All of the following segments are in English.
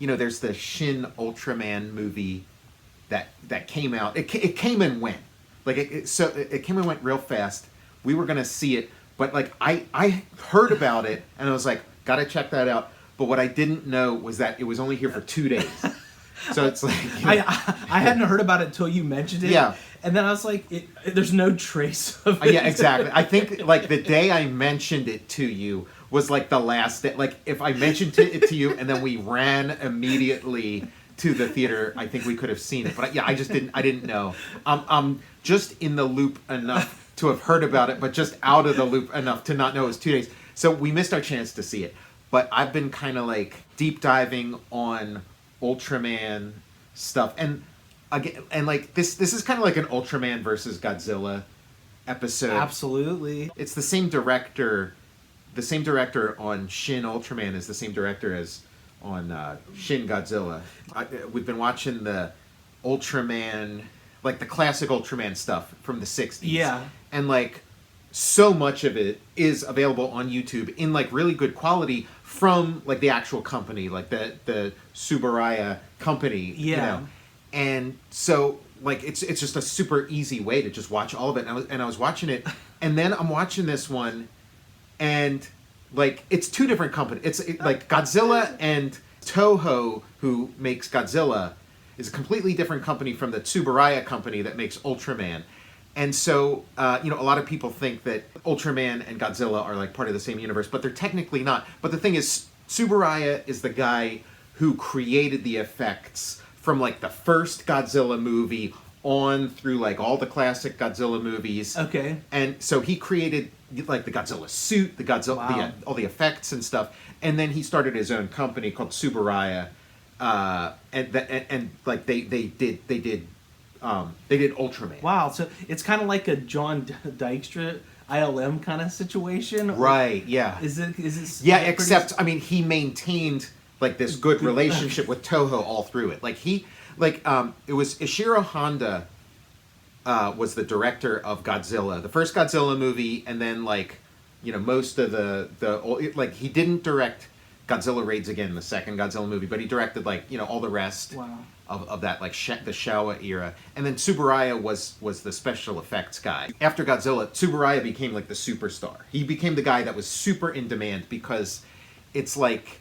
there's the Shin Ultraman movie that came out. It came and went. Like, it came and went real fast. We were going to see it, but, like, I heard about it, and I was like, gotta check that out. But what I didn't know was that it was only here for 2 days. So it's like... I hadn't heard about it until you mentioned it. Yeah. And then I was like, there's no trace of it. Yeah, exactly. I think, like, the day I mentioned it to you was, like, the last day. Like, if I mentioned it to you and then we ran immediately to the theater, I think we could have seen it. But, yeah, I didn't know. I'm just in the loop enough to have heard about it, but just out of the loop enough to not know it was 2 days. So we missed our chance to see it. But I've been kind of, like, deep diving on Ultraman stuff. And again, and like this is kind of like an Ultraman versus Godzilla episode. Absolutely. It's the same director. The same director on Shin Ultraman is the same director as on Shin Godzilla. We've been watching the Ultraman, like the classic Ultraman stuff from the 60s. Yeah. And like so much of it is available on YouTube in like really good quality from like the actual company, like the Tsuburaya company. Yeah. And so like it's just a super easy way to just watch all of it. And I was watching it, and then I'm watching this one, and like it's two different companies. It's like Godzilla and Toho, who makes Godzilla, is a completely different company from the Tsuburaya company that makes Ultraman. And so, a lot of people think that Ultraman and Godzilla are like part of the same universe, but they're technically not. But the thing is, Tsuburaya is the guy who created the effects from like the first Godzilla movie on through like all the classic Godzilla movies. Okay. And so he created like the Godzilla suit, the Godzilla, Wow. all the effects and stuff. And then he started his own company called Tsuburaya, and like they did Ultraman. Wow, so it's kind of like a John Dykstra ILM kind of situation, Right? Yeah. Is it? Yeah, except I mean, he maintained like this good relationship with Toho all through it. Like it was Ishiro Honda was the director of Godzilla, the first Godzilla movie, and then like most of the he didn't direct Godzilla Raids Again, the second Godzilla movie, but he directed like all the rest. Wow. Of that like the Showa era. And then Tsuburaya was the special effects guy. After Godzilla, Tsuburaya became like the superstar. He became the guy that was super in demand because it's like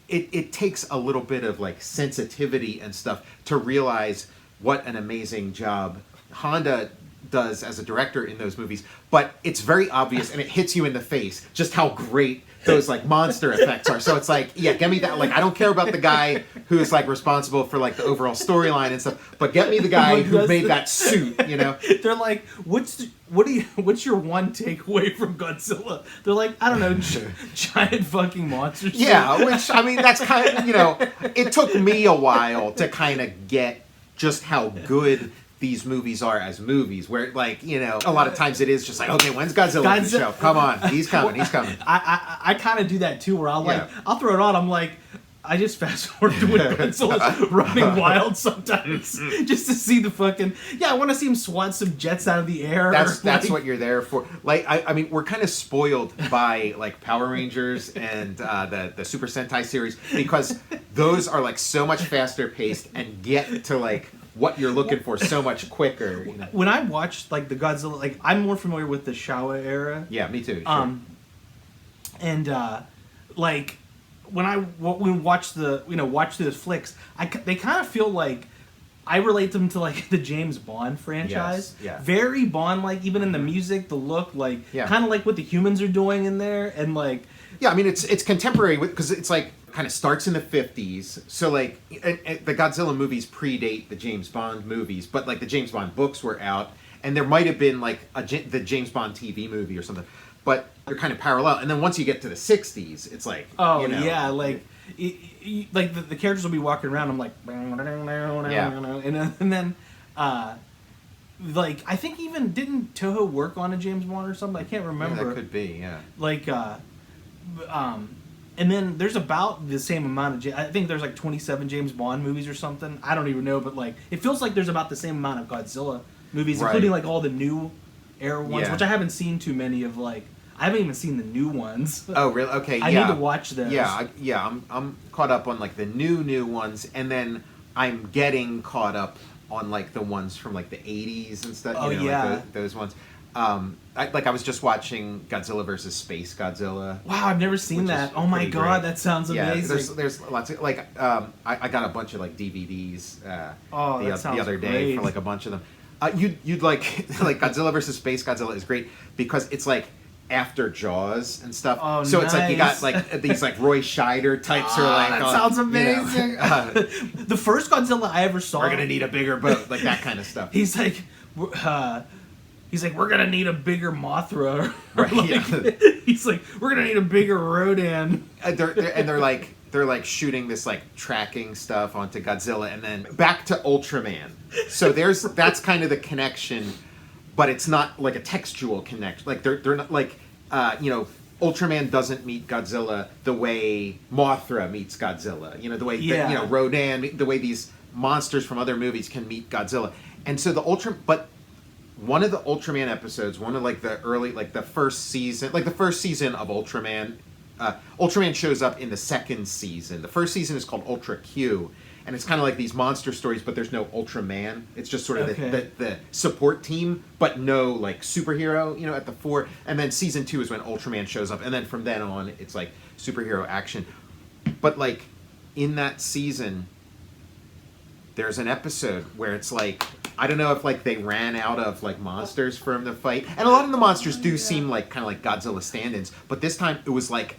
it takes a little bit of like sensitivity and stuff to realize what an amazing job Honda does as a director in those movies, but it's very obvious and it hits you in the face just how great those like monster effects are. So it's like, yeah, get me that. Like, I don't care about the guy who's like responsible for like the overall storyline and stuff, but get me the guy who made that suit. They're like, what's your one takeaway from Godzilla? They're like, I don't know, giant fucking monsters. Yeah, which I mean, that's kind of it took me a while to kind of get just how good these movies are as movies, where like a lot of times it is just like, okay, when's Godzilla going to show? Come on, he's coming. I kind of do that too, where I'll throw it on. I'm like, I just fast forward to when Godzilla's running wild sometimes just to see the fucking I want to see him swat some jets out of the air. That's what you're there for. Like I mean, we're kind of spoiled by like Power Rangers and the Super Sentai series because those are like so much faster paced and get to like what you're looking for so much quicker. When I watched like the Godzilla, like I'm more familiar with the Showa era. Yeah, me too. Sure. And like when we watch watch those flicks, they kind of feel like I relate them to like the James Bond franchise. Yes, yeah. Very Bond like, even in the music, the look, like kind of like what the humans are doing in there, and like I mean it's contemporary because it's like kind of starts in the 50s. So like the Godzilla movies predate the James Bond movies, but like the James Bond books were out, and there might have been like the James Bond TV movie or something, but they're kind of parallel. And then once you get to the 60s, it's like like the characters will be walking around. I'm like, and then like I think even didn't Toho work on a James Bond or something? I can't remember. Yeah, that could be. Yeah. Like and then there's about the same amount of I think there's like 27 James Bond movies or something. I don't even know, but like it feels like there's about the same amount of Godzilla movies, including like all the new era ones, which I haven't seen too many of. Like I haven't even seen the new ones. Oh, really? Okay, I need to watch those. Yeah, I'm caught up on like the new ones, and then I'm getting caught up on like the ones from like the 80s and stuff. Oh, you know, yeah. like those ones. I was just watching Godzilla versus Space Godzilla. Wow, I've never seen that. Oh my god, that sounds amazing. Yeah, there's lots of like I got a bunch of like DVDs the other day great. for like a bunch of them. You'd like like Godzilla versus Space Godzilla is great because it's like after Jaws and stuff. Oh, so nice. it's like you got like these like Roy Scheider types who are like, that sounds amazing. You know, the first Godzilla I ever saw. we're gonna need a bigger boat, like that kind of stuff. He's like, we're gonna need a bigger Mothra. Right, like, yeah. He's like, we're gonna need a bigger Rodan. They're like shooting this like tracking stuff onto Godzilla, and then back to Ultraman. So that's kind of the connection, but it's not like a textual connection. Like they're not like Ultraman doesn't meet Godzilla the way Mothra meets Godzilla. You know, the way Rodan, the way these monsters from other movies can meet Godzilla. And so but one of the Ultraman episodes, one of like the early, like the first season of Ultraman, Ultraman shows up in the second season. The first season is called Ultra Q, and it's kind of like these monster stories, but there's no Ultraman. It's just sort of the support team, but no like superhero, at the fore. And then season 2 is when Ultraman shows up, and then from then on, it's like superhero action. But like in that season, there's an episode where it's like, I don't know if like they ran out of like monsters for him to fight, and a lot of the monsters do seem like kind of like Godzilla stand-ins, but this time it was like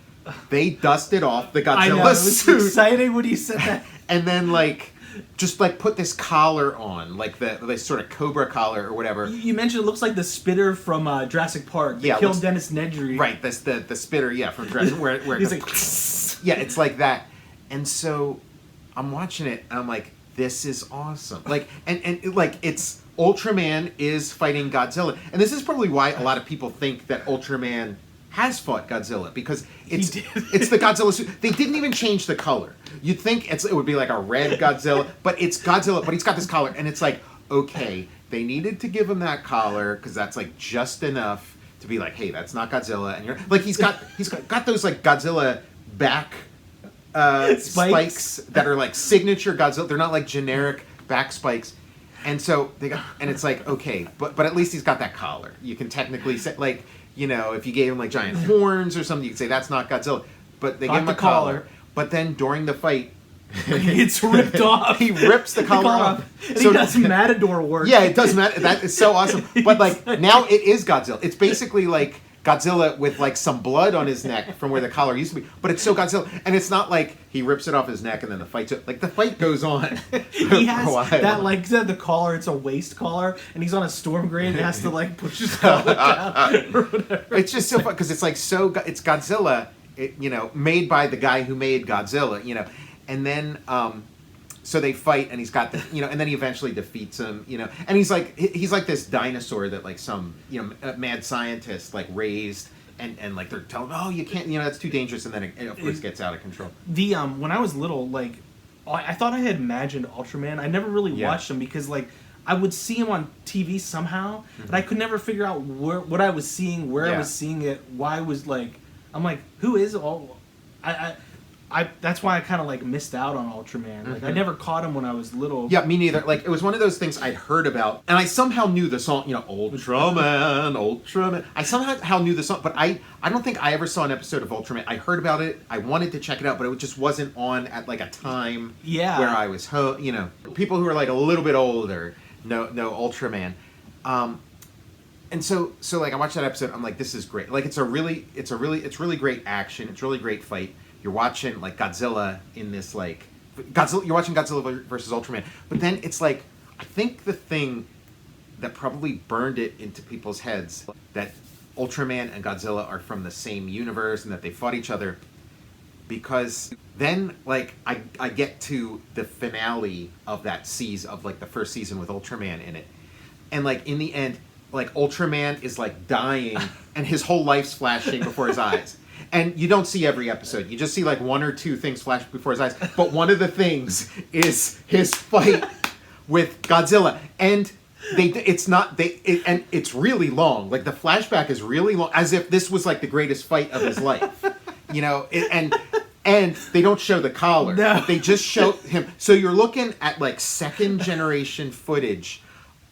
they dusted off the Godzilla I know, it was suit, exciting when you said that, and then like just like put this collar on, like the sort of Cobra collar or whatever. You mentioned it looks like the spitter from Jurassic Park. They killed Dennis Nedry. Right, that's the spitter, from Jurassic where he's like, yeah, it's like that, and so I'm watching it and I'm like, this is awesome. Like, and like, it's Ultraman is fighting Godzilla. And this is probably why a lot of people think that Ultraman has fought Godzilla, because it's the Godzilla suit. They didn't even change the color. You'd think it would be like a red Godzilla, but it's Godzilla, but he's got this collar, and it's like, okay, they needed to give him that collar because that's like just enough to be like, hey, that's not Godzilla. And you're like, he's got those like Godzilla back spikes that are like signature Godzilla. They're not like generic back spikes, and so it's like, okay, but at least he's got that collar. You can technically say, like, if you gave him like giant horns or something, you could say that's not Godzilla. But they give him a collar. But then during the fight, it's ripped off. He rips the collar off. And so he does Matador work. Yeah, it does Matador. That is so awesome. But like now it is Godzilla. It's basically like Godzilla with like some blood on his neck from where the collar used to be, but it's so Godzilla, and it's not like he rips it off his neck and then the fight goes on. He has that like the collar. It's a waist collar, and he's on a storm grade and has to like push his collar down or whatever. It's just so fun because it's like it's Godzilla, made by the guy who made Godzilla, and then. So they fight, and he's got the, and then he eventually defeats him, and he's like this dinosaur that like some, mad scientist like raised, and like they're telling him, oh, you can't, that's too dangerous, and then it of course gets out of control. The when I was little, like, I thought I had imagined Ultraman. I never really watched him because like I would see him on TV somehow, but I could never figure out what I was seeing, where I was seeing it, why I was like, I'm like, who is all? That's why I kind of like missed out on Ultraman. Like I never caught him when I was little. Yeah, me neither. Like it was one of those things I'd heard about, and I somehow knew the song. Ultraman. I somehow knew the song, but I don't think I ever saw an episode of Ultraman. I heard about it. I wanted to check it out, but it just wasn't on at like a time where I was people who are like a little bit older know Ultraman. And so like I watched that episode. I'm like, this is great. Like it's really great action. It's really great fight. You're watching like Godzilla in this like you're watching Godzilla versus Ultraman, but then it's like, I think the thing that probably burned it into people's heads that Ultraman and Godzilla are from the same universe and that they fought each other, because then like I get to the finale of that season of like the first season with Ultraman in it, and like in the end, like Ultraman is like dying and his whole life's flashing before his eyes. And you don't see every episode. You just see like one or two things flash before his eyes. But one of the things is his fight with Godzilla. And It's not and it's really long. Like the flashback is really long, as if this was like the greatest fight of his life. You know, and they don't show the collar. No. They just show him. So you're looking at like second generation footage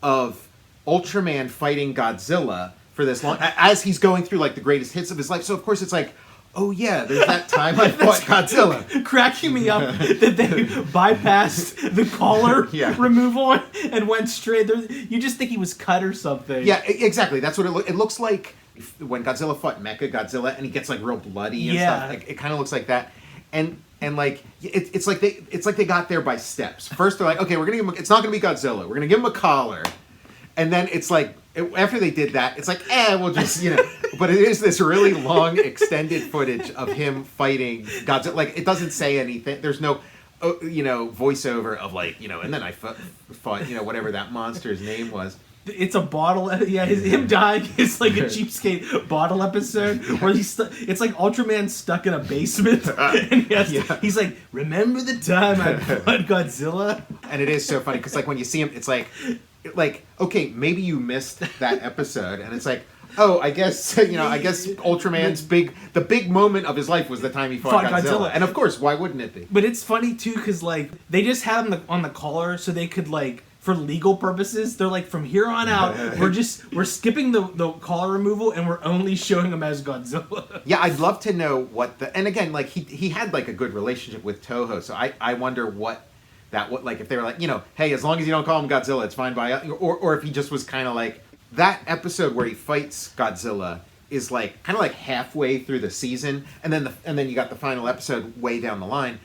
of Ultraman fighting Godzilla for this long, as he's going through like the greatest hits of his life. So of course it's like, oh yeah, there's that time I fought Godzilla. Cracking me up that they bypassed the collar removal and went straight there. You just think he was cut or something. Yeah, exactly. That's what it looks like when Godzilla fought Mecha Godzilla and he gets like real bloody and stuff. Like, it kind of looks like that. And like it's like they got there by steps. First they're like, okay, we're gonna give him. It's not gonna be Godzilla. We're gonna give him a collar, and then it's like after they did that, it's like, we'll just But it is this really long extended footage of him fighting Godzilla. Like it doesn't say anything. There's no voiceover of like and then I fought whatever that monster's name was. It's a bottle. Yeah, him dying is like a cheapskate bottle episode where it's like Ultraman stuck in a basement, and he's like, "Remember the time I fought Godzilla?" And it is so funny because like when you see him, it's like okay, maybe you missed that episode, and it's like, oh, I guess Ultraman's big moment of his life was the time he fought Godzilla, and of course, why wouldn't it be? But it's funny too because like they just had him on the collar so they could like. For legal purposes, they're like, from here on out, we're skipping the collar removal and we're only showing him as Godzilla. Yeah, I'd love to know and again, like he had like a good relationship with Toho, so I wonder what if they were like, hey, as long as you don't call him Godzilla, it's fine by us, or if he just was kind of like that episode where he fights Godzilla is like kind of like halfway through the season, and then you got the final episode way down the line,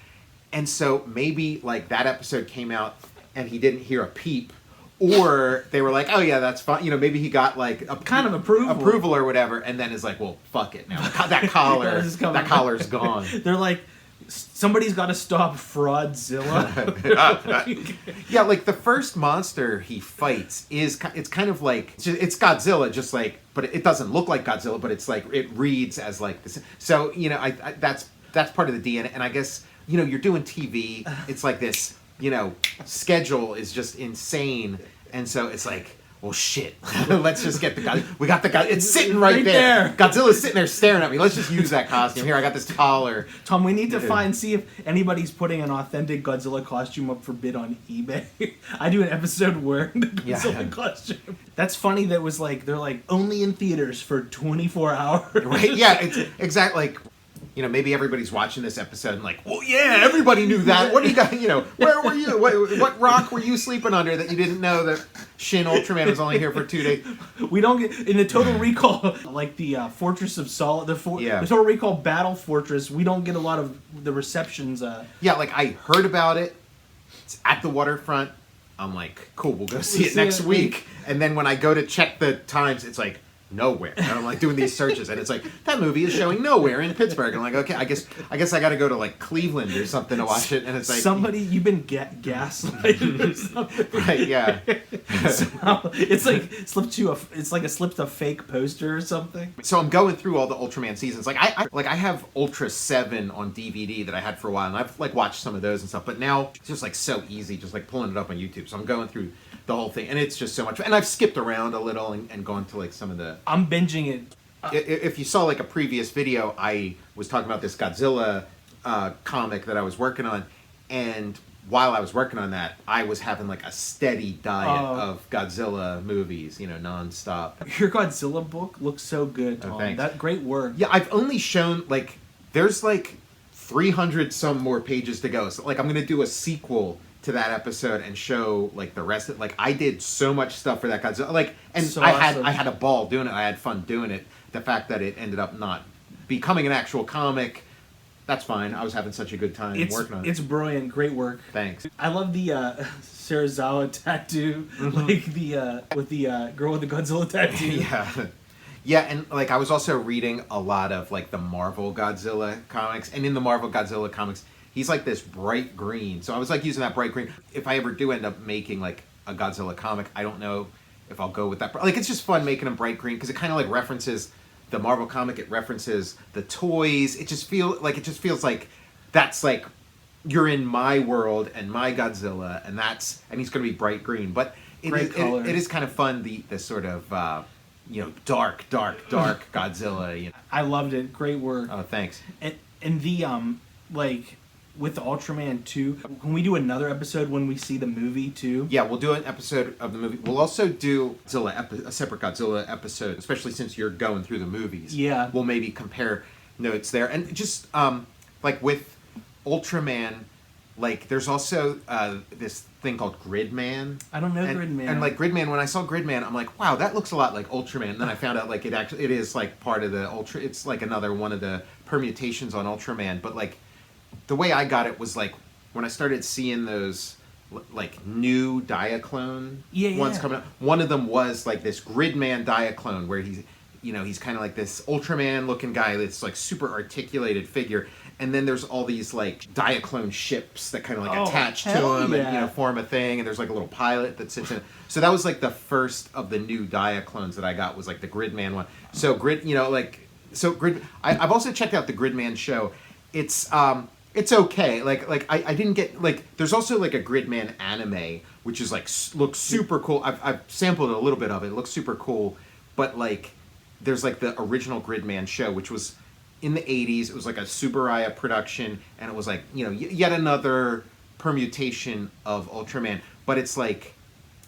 and so maybe like that episode came out. And he didn't hear a peep, or they were like, "Oh yeah, that's fine." Maybe he got like a kind of approval or whatever, and then is like, "Well, fuck it now. That collar's gone." They're like, "Somebody's got to stop Fraudzilla." Yeah, like the first monster he fights it's kind of like it's Godzilla, just like, but it doesn't look like Godzilla, but it's like it reads as like this. So I that's part of the DNA, and I guess you're doing TV. It's like this. Schedule is just insane, and so it's like, well, shit. Let's just get the guy. We got the guy. It's sitting right there. Godzilla's sitting there staring at me. Let's just use that costume. Here, I got this collar. Tom, we need to see if anybody's putting an authentic Godzilla costume up for bid on eBay. I do an episode wearing the Godzilla costume. That's funny. That was like they're like only in theaters for 24 hours. Right? Yeah. It's exactly like. Maybe everybody's watching this episode and like, well, yeah, everybody knew that. What do you got? Where were you? What rock were you sleeping under that you didn't know that Shin Ultraman was only here for 2 days? We don't get in the Total Recall, like the Fortress of Solid, the Total Recall Battle Fortress. We don't get a lot of the receptions. Yeah, like I heard about it. It's at the waterfront. I'm like, cool, we'll go see it next week. And then when I go to check the times, it's like. Nowhere. And I'm like doing these searches, and it's like that movie is showing nowhere in Pittsburgh. I'm like, okay, I guess I got to go to like Cleveland or something to watch it. And it's like you've been gaslighted or something. Right? Yeah. It's like a slipped a fake poster or something. So I'm going through all the Ultraman seasons. Like I have Ultra 7 on DVD that I had for a while, and I've like watched some of those and stuff. But now it's just like so easy, just like pulling it up on YouTube. So I'm going through the whole thing, and it's just so much fun. And I've skipped around a little and gone to like some of the. I'm binging it. If you saw like a previous video, I was talking about this Godzilla comic that I was working on, and while I was working on that, I was having like a steady diet of Godzilla movies, nonstop. Your Godzilla book looks so good, Tom. Thanks. That great work. Yeah, I've only shown like there's like 300 some more pages to go. So like I'm gonna do a sequel to that episode and show like the rest of it. Like I did so much stuff for that Godzilla. Like, and so I had a ball doing it. I had fun doing it. The fact that it ended up not becoming an actual comic, that's fine. I was having such a good time working on it. It's brilliant. Great work. Thanks. I love the Sarazawa tattoo, like the with the girl with the Godzilla tattoo. Yeah. Yeah, and like I was also reading a lot of like the Marvel Godzilla comics, and in the Marvel Godzilla comics, he's like this bright green. So I was like using that bright green. If I ever do end up making like a Godzilla comic, I don't know if I'll go with that. Like it's just fun making them bright green because it kind of like references the Marvel comic. It references the toys. It just feels like that's like you're in my world and my Godzilla, and he's going to be bright green. But Great colors. It is kind of fun. The sort of dark Godzilla. You know. I loved it. Great work. Oh, thanks. And the like with the Ultraman 2, can we do another episode when we see the movie too? Yeah, we'll do an episode of the movie. We'll also do a separate Godzilla episode, especially since you're going through the movies. Yeah. We'll maybe compare notes there. And just, like with Ultraman, like there's also this thing called Gridman. I don't know Gridman. And like Gridman, when I saw Gridman, I'm like, wow, that looks a lot like Ultraman. And then I found out like it is like part of the it's like another one of the permutations on Ultraman. But like the way I got it was like when I started seeing those like new Diaclone ones coming up. One of them was like this Gridman Diaclone where he's kind of like this Ultraman looking guy that's like super articulated figure. And then there's all these like Diaclone ships that kind of like attach to him and form a thing. And there's like a little pilot that sits in it. So that was like the first of the new Diaclones that I got was like the Gridman one. So I've also checked out the Gridman show. It's okay. Like I didn't get like there's also like a Gridman anime which is like looks super cool. I've sampled a little bit of it. It looks super cool, but like there's like the original Gridman show which was in the 80s. It was like a Tsuburaya production, and it was like yet another permutation of Ultraman. But it's like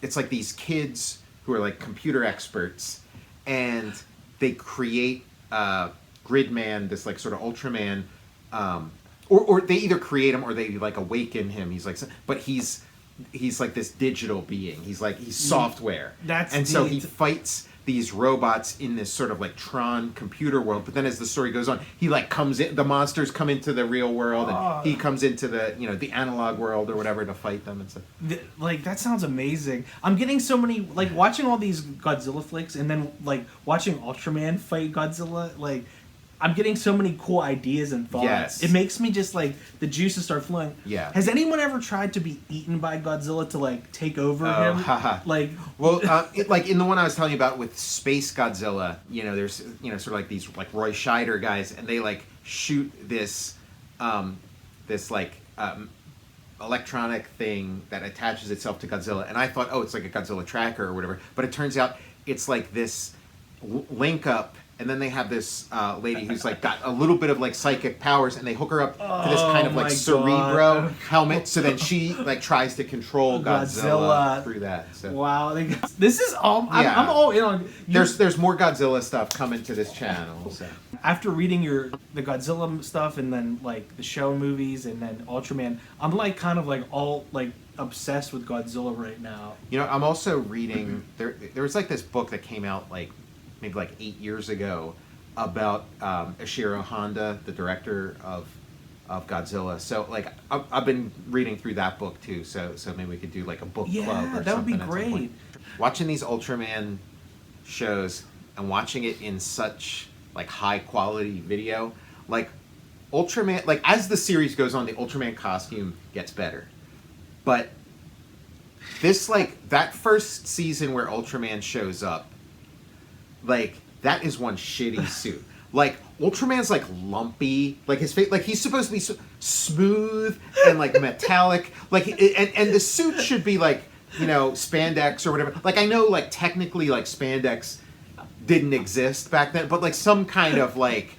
these kids who are like computer experts, and they create Gridman, this like sort of Ultraman. Or they either create him or they like awaken him. He's like, but he's like this digital being. He's software. So he fights these robots in this sort of like Tron computer world. But then as the story goes on, he like comes in. The monsters come into the real world, and he comes into the the analog world or whatever to fight them and stuff. Like that sounds amazing. I'm getting so many like watching all these Godzilla flicks and then like watching Ultraman fight Godzilla like. I'm getting so many cool ideas and thoughts. Yes. It makes me just like the juices start flowing. Yeah. Has anyone ever tried to be eaten by Godzilla to like take over him? Like, well, like in the one I was telling you about with Space Godzilla, there's sort of like these like Roy Scheider guys, and they like shoot this electronic thing that attaches itself to Godzilla, and I thought, oh, it's like a Godzilla tracker or whatever, but it turns out it's like this link up. And then they have this lady who's like got a little bit of like psychic powers, and they hook her up to this kind of like Cerebro helmet. So then she like tries to control Godzilla through that. So. Wow, this is all. I'm all in on. There's more Godzilla stuff coming to this channel. So. After reading the Godzilla stuff and then like the show movies and then Ultraman, I'm like kind of like all like obsessed with Godzilla right now. I'm also reading. There was like this book that came out like. Maybe like 8 years ago, about Ishiro Honda, the director of Godzilla. So like I've been reading through that book too. So maybe we could do like a book club or something. Yeah, that would be great. Watching these Ultraman shows and watching it in such like high quality video, like Ultraman. Like as the series goes on, the Ultraman costume gets better, but this like that first season where Ultraman shows up. Like, that is one shitty suit. Like, Ultraman's, like, lumpy. Like, his face... Like, he's supposed to be so smooth and, like, metallic. Like, and the suit should be, like, spandex or whatever. Like, I know, like, technically, like, spandex didn't exist back then. But, like, some kind of, like...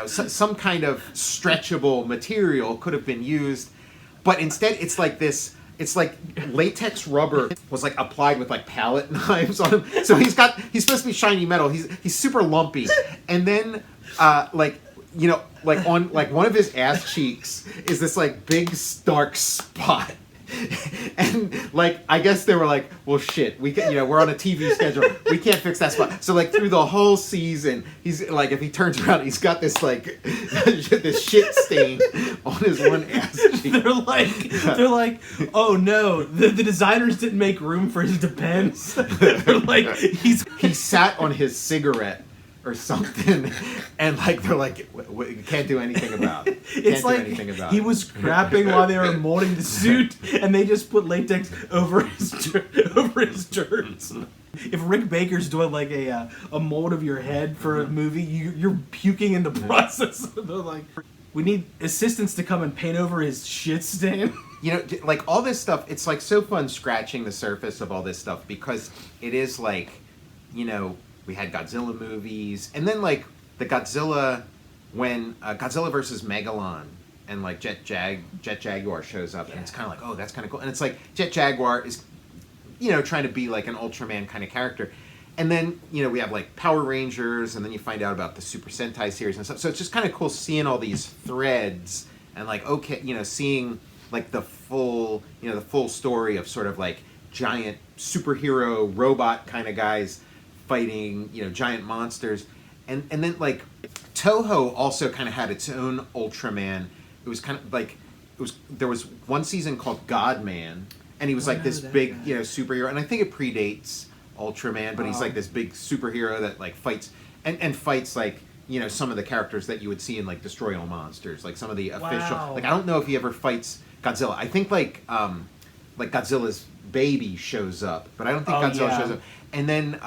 some kind of stretchable material could have been used. But instead, it's like this... It's like latex rubber was like applied with like palette knives on him. So he's supposed to be shiny metal. He's super lumpy. And then like on like one of his ass cheeks is this like big dark spot. And like I guess they were like, well shit, we can, we're on a TV schedule, we can't fix that spot. So like through the whole season, he's like, if he turns around, he's got this like this shit stain on his one ass cheek. They're like, oh no, the designers didn't make room for his Depends. They're like, he sat on his cigarette or something, and like they're like, we can't do anything about it. It's like he was crapping while they were molding the suit, and they just put latex over his dirt. If Rick Baker's doing like a mold of your head for a movie, you're puking in the process. They're like, we need assistants to come and paint over his shit stain. you know, like all this stuff, it's like so fun scratching the surface of all this stuff because it is like, you know, we had Godzilla movies, and then like the Godzilla, when Godzilla versus Megalon, and like Jet Jaguar shows up, and it's kind of like, oh, that's kind of cool. And it's like Jet Jaguar is, you know, trying to be like an Ultraman kind of character. And then, you know, we have like Power Rangers, and then you find out about the Super Sentai series and stuff. So it's just kind of cool seeing all these threads and like, okay, you know, seeing like the full story of sort of like giant superhero robot kind of guys fighting, you know, giant monsters. And then like Toho also kind of had its own Ultraman. It was kind of like, there was one season called Godman, and he was like this big, you know, superhero. And I think it predates Ultraman, but he's like this big superhero that like fights and fights like, you know, some of the characters that you would see in like Destroy All Monsters, like some of the official. Like I don't know if he ever fights Godzilla. I think like Godzilla's baby shows up, but I don't think Godzilla shows up. And then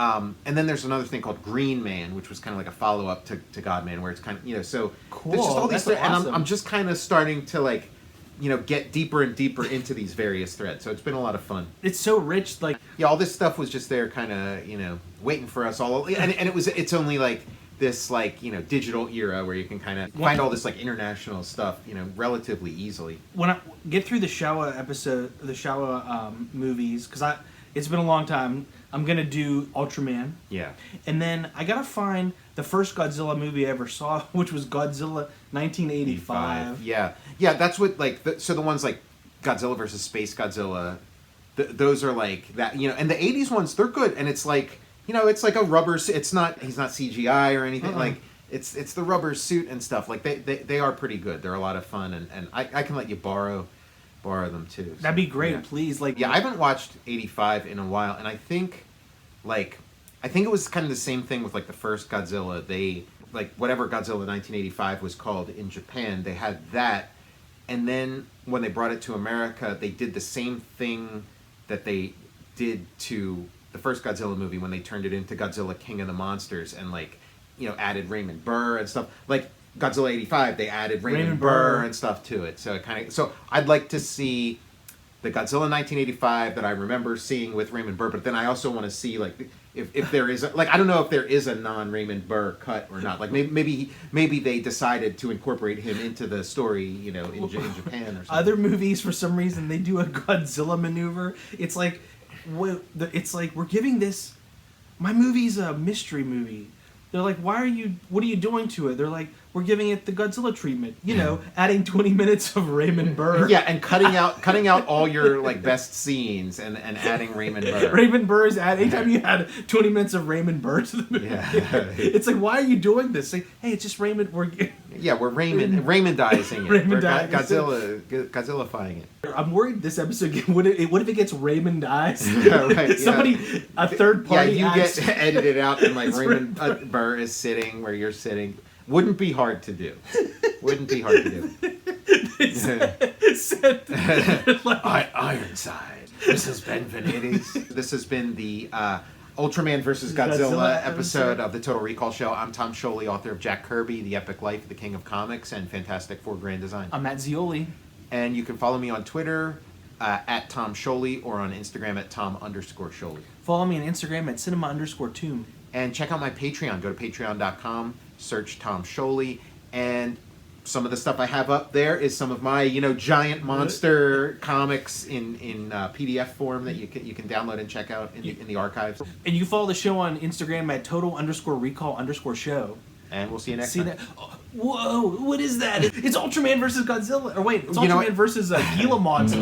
there's another thing called Green Man, which was kind of like a follow up to Godman, where it's kind of, you know, so cool. There's just all these That's awesome. and I'm just kind of starting to like, you know, get deeper and deeper into these various threads. So it's been a lot of fun. It's so rich, like all this stuff was just there, kind of, you know, waiting for us all. And it's only like this like, you know, digital era where you can kind of find all this like international stuff, you know, relatively easily. When I get through the Showa movies, because it's been a long time. I'm gonna do Ultraman. Yeah. And then I gotta find the first Godzilla movie I ever saw, which was Godzilla 1985. Yeah. Yeah, that's what, like, so the ones like Godzilla versus Space Godzilla, those are like that, you know, and the 80s ones, they're good, and it's like, you know, it's like a rubber, he's not CGI or anything, like, it's the rubber suit and stuff, like, they are pretty good, they're a lot of fun, and I can let you borrow them too. So, that'd be great, please. Like, yeah, I haven't watched 85 in a while, and I think it was kind of the same thing with like the first Godzilla. They, like, whatever Godzilla 1985 was called in Japan, they had that, and then when they brought it to America, they did the same thing that they did to the first Godzilla movie when they turned it into Godzilla King of the Monsters, and like, you know, added Raymond Burr and stuff. Like Godzilla 85, they added Raymond Burr and stuff to it. So I'd like to see the Godzilla 1985 that I remember seeing with Raymond Burr, but then I also want to see like if there is I don't know if there is a non-Raymond Burr cut or not. Like maybe they decided to incorporate him into the story, you know, in Japan or something. Other movies, for some reason, they do a Godzilla maneuver. It's like we're giving this. My movie's a mystery movie. They're like, what are you doing to it? They're like, we're giving it the Godzilla treatment. You know, adding 20 minutes of Raymond Burr. Yeah, and cutting out all your like best scenes and adding Raymond Burr. Raymond Burr is anytime you add 20 minutes of Raymond Burr to the movie. Yeah. It's like, why are you doing this? Like, hey, it's just Raymond. We're Raymondizing it. We're Godzillifying it. I'm worried this episode. What if it gets Raymondized? Yeah, right. Somebody, a third party. Yeah, you get edited out, and like Raymond Burr is sitting where you're sitting. Wouldn't be hard to do. Ironside. This has been Vanities. This has been the Ultraman versus Godzilla episode of the Total Recall Show. I'm Tom Scioli, author of Jack Kirby, The Epic Life of the King of Comics, and Fantastic Four Grand Design. I'm Matt Zeoli. And you can follow me on Twitter at Tom Scioli, or on Instagram at Tom_Scioli. Follow me on Instagram at Cinema_Tomb. And check out my Patreon. Go to patreon.com, search Tom Scioli, and some of the stuff I have up there is some of my, you know, giant monster comics in PDF form that you can download and check out in the archives. And you can follow the show on Instagram at total_recall_show. And we'll see you next time. Whoa, what is that? It's Ultraman versus Godzilla. Or wait, it's Ultraman versus a Gila monster.